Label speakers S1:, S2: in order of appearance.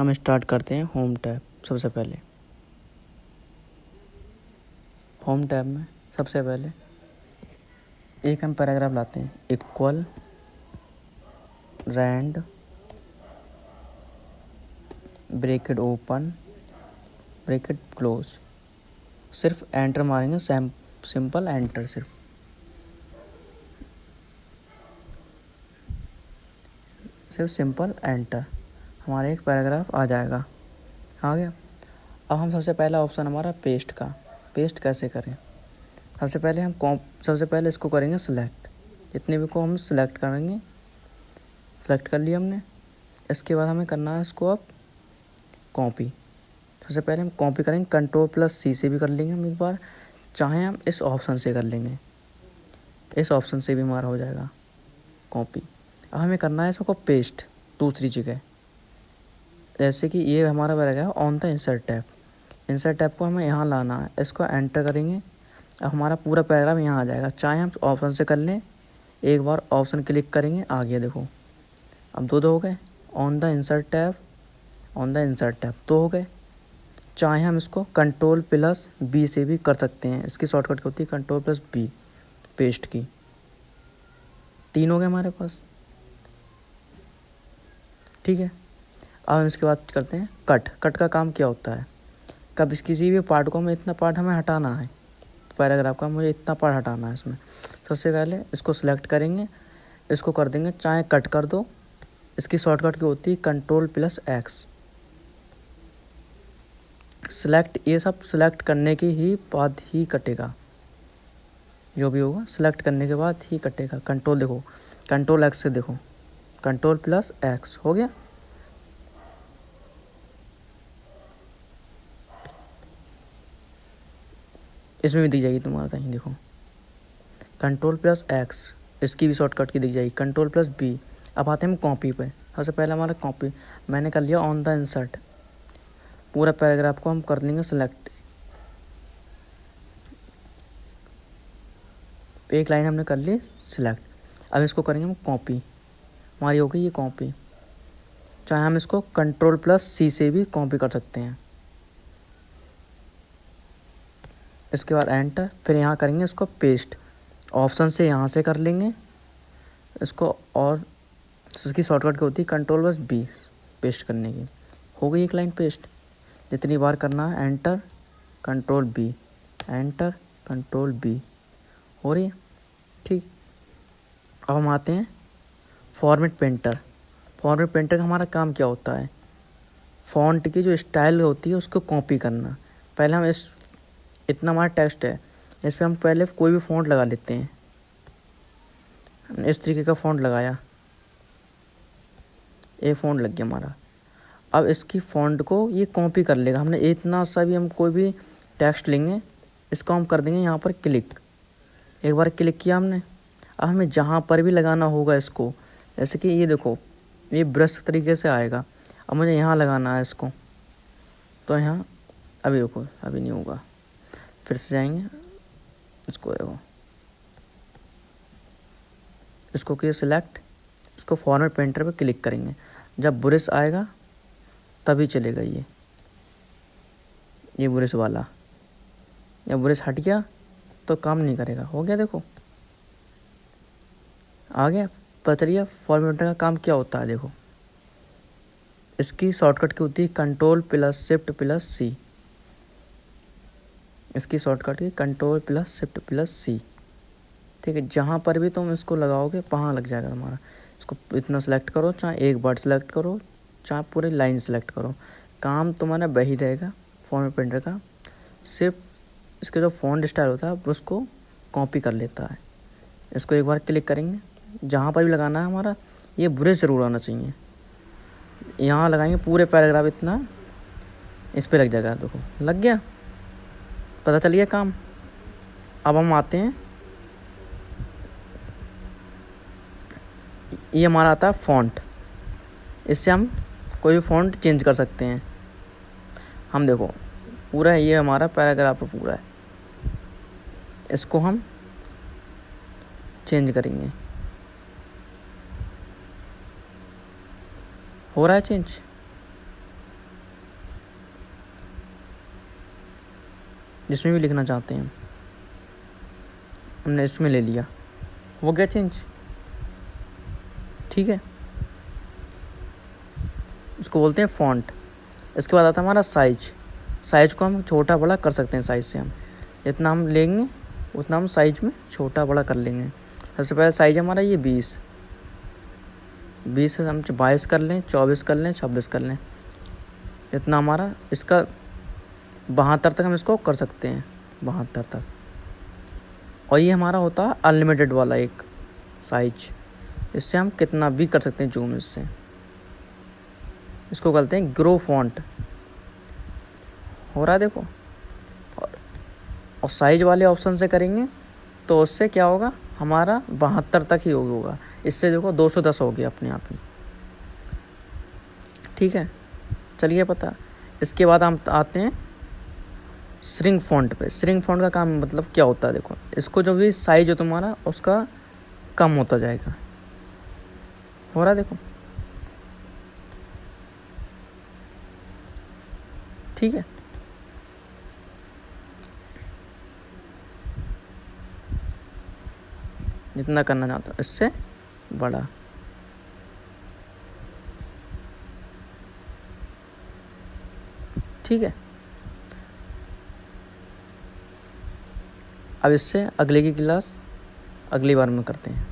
S1: हम स्टार्ट करते हैं होम टैब। सबसे पहले होम टैब में सबसे पहले एक हम पैराग्राफ लाते हैं, equal rand bracket open bracket close. सिर्फ एंटर मारेंगे, सिंपल एंटर, सिर्फ सिंपल एंटर, हमारा एक पैराग्राफ आ जाएगा। आ गया। अब हम सबसे पहला ऑप्शन हमारा पेस्ट का। पेस्ट कैसे करें? सबसे पहले इसको करेंगे सिलेक्ट। जितने भी को हम सिलेक्ट करेंगे, सिलेक्ट कर लिया हमने। इसके बाद हमें करना है इसको अब कॉपी। सबसे पहले हम कॉपी करेंगे, Ctrl+C से भी कर लेंगे हम एक बार, चाहे हम इस ऑप्शन से कर लेंगे, इस ऑप्शन से भी हमारा हो जाएगा कॉपी। अब हमें करना है इसको पेस्ट दूसरी जगह। जैसे कि ये हमारा रहेगा on the insert tab. Insert tab को हमें यहाँ लाना है, इसको एंटर करेंगे। अब हमारा पूरा पैराग्राफ यहाँ आ जाएगा, चाहे हम ऑप्शन से कर लें। एक बार ऑप्शन क्लिक करेंगे, आ गया देखो। अब दो हो गए, on the insert tab, on the insert tab दो हो गए। चाहे हम इसको Ctrl+B से भी कर सकते हैं, इसकी शॉर्टकट होती है Ctrl+B पेस्ट की। तीन हो गए हमारे पास, ठीक है। अब हम इसके बाद करते हैं कट। कट का काम क्या होता है? कब इस किसी भी पार्ट को हमें इतना पार्ट हमें हटाना है, पैराग्राफ का मुझे इतना पार्ट हटाना है इसमें। सबसे पहले इसको सिलेक्ट करेंगे, इसको कर देंगे चाहे कट कर दो। इसकी शॉर्टकट की होती है Ctrl+X। सिलेक्ट, ये सब सिलेक्ट करने के ही बाद ही कटेगा, जो भी होगा सिलेक्ट करने के बाद ही कटेगा। कंट्रोल देखो, Ctrl+X से देखो, Ctrl+X हो गया। इसमें भी दिख जाएगी तुम्हारा, कहीं देखो Ctrl+X, इसकी भी शॉर्टकट की दिख जाएगी Ctrl+B। अब आते हैं हम कॉपी पे। सबसे पहले हमारा कॉपी मैंने कर लिया ऑन द इंसर्ट। पूरा पैराग्राफ को हम कर लेंगे सिलेक्ट। एक लाइन हमने कर ली सिलेक्ट। अब इसको करेंगे हम कॉपी, हमारी हो गई ये कॉपी। चाहे हम इसको Ctrl+C से भी कॉपी कर सकते हैं। इसके बाद एंटर, फिर यहाँ करेंगे इसको पेस्ट। ऑप्शन से यहाँ से कर लेंगे इसको, और इसकी शॉर्टकट की होती है Ctrl+B पेस्ट करने की। हो गई एक लाइन पेस्ट। जितनी बार करना है एंटर Ctrl+B, एंटर Ctrl+B, हो रही है, ठीक। अब हम आते हैं फॉर्मेट पेंटर। फॉर्मेट पेंटर का हमारा काम क्या होता है? फ़ॉन्ट की जो स्टाइल होती है उसको कॉपी करना। पहले हम इतना हमारा टेक्स्ट है, इस पर हम पहले कोई भी फ़ॉन्ट लगा लेते हैं। इस तरीके का फ़ॉन्ट लगाया, एक फ़ॉन्ट लग गया हमारा। अब इसकी फ़ॉन्ट को ये कॉपी कर लेगा। हमने इतना सा भी, हम कोई भी टेक्स्ट लेंगे, इसको हम कर देंगे यहाँ पर क्लिक। एक बार क्लिक किया हमने। अब हमें जहाँ पर भी लगाना होगा इसको, जैसे कि ये देखो, ये ब्रश तरीके से आएगा। अब मुझे यहाँ लगाना है इसको, तो यहाँ अभी रुको, अभी नहीं होगा, फिर से जाएंगे। इसको देखो, इसको किया सिलेक्ट, इसको फॉर्मेट पेंटर पे क्लिक करेंगे। जब ब्रश आएगा तभी चलेगा ये ब्रश वाला। जब ब्रश हट गया तो काम नहीं करेगा। हो गया देखो, आ गया। पता चलिए फॉर्मेट पेंटर का काम क्या होता है। देखो, इसकी शॉर्टकट की होती है Ctrl+Shift+C। इसकी शॉर्टकट की Ctrl+Shift+C, ठीक है। जहाँ पर भी तुम इसको लगाओगे वहाँ लग जाएगा तुम्हारा। इसको इतना सेलेक्ट करो, चाहे एक वर्ड सेलेक्ट करो, चाहे पूरी लाइन सेलेक्ट करो, काम तुम्हारा वही रहेगा फॉर्मेट पेंटर का। सिर्फ इसके जो फ़ॉन्ट स्टाइल होता है उसको कॉपी कर लेता है। इसको एक बार क्लिक करेंगे, जहाँ पर भी लगाना है हमारा, ये ब्रश ज़रूर आना चाहिए। यहाँ लगाएंगे पूरे पैराग्राफ, इतना इस पर लग जाएगा। देखो लग गया, पता चल गया काम। अब हम आते हैं, ये हमारा आता है फ़ॉन्ट। इससे हम कोई भी फ़ॉन्ट चेंज कर सकते हैं। हम देखो पूरा ये हमारा पैराग्राफ पूरा है, इसको हम चेंज करेंगे। हो रहा है चेंज, जिसमें भी लिखना चाहते हैं। हमने इसमें ले लिया, हो गया चेंज। ठीक है, इसको बोलते हैं फॉन्ट। इसके बाद आता है हमारा साइज। साइज को हम छोटा बड़ा कर सकते हैं। साइज से हम जितना हम लेंगे उतना हम साइज में छोटा बड़ा कर लेंगे। सबसे पहले साइज हमारा ये 20 से हम 22 कर लें, 24 कर लें, 26 कर लें, जितना हमारा इसका 72 तक हम इसको कर सकते हैं, 72 तक। और ये हमारा होता है अनलिमिटेड वाला एक साइज, इससे हम कितना भी कर सकते हैं जूम इससे। इसको कहते हैं ग्रो फॉन्ट। हो रहा है देखो। और साइज वाले ऑप्शन से करेंगे तो उससे क्या होगा, हमारा 72 तक ही होगा। इससे देखो 210 हो गया अपने आप ही। ठीक है, चलिए पता। इसके बाद हम आते हैं श्रिंक फॉन्ट पे। श्रिंक फॉन्ट का काम मतलब क्या होता है, देखो इसको जो भी साइज हो तुम्हारा उसका कम होता जाएगा। हो रहा है देखो। ठीक है, जितना करना चाहता हूँ इससे बड़ा। ठीक है, अब इससे अगले की क्लास अगली बार में करते हैं।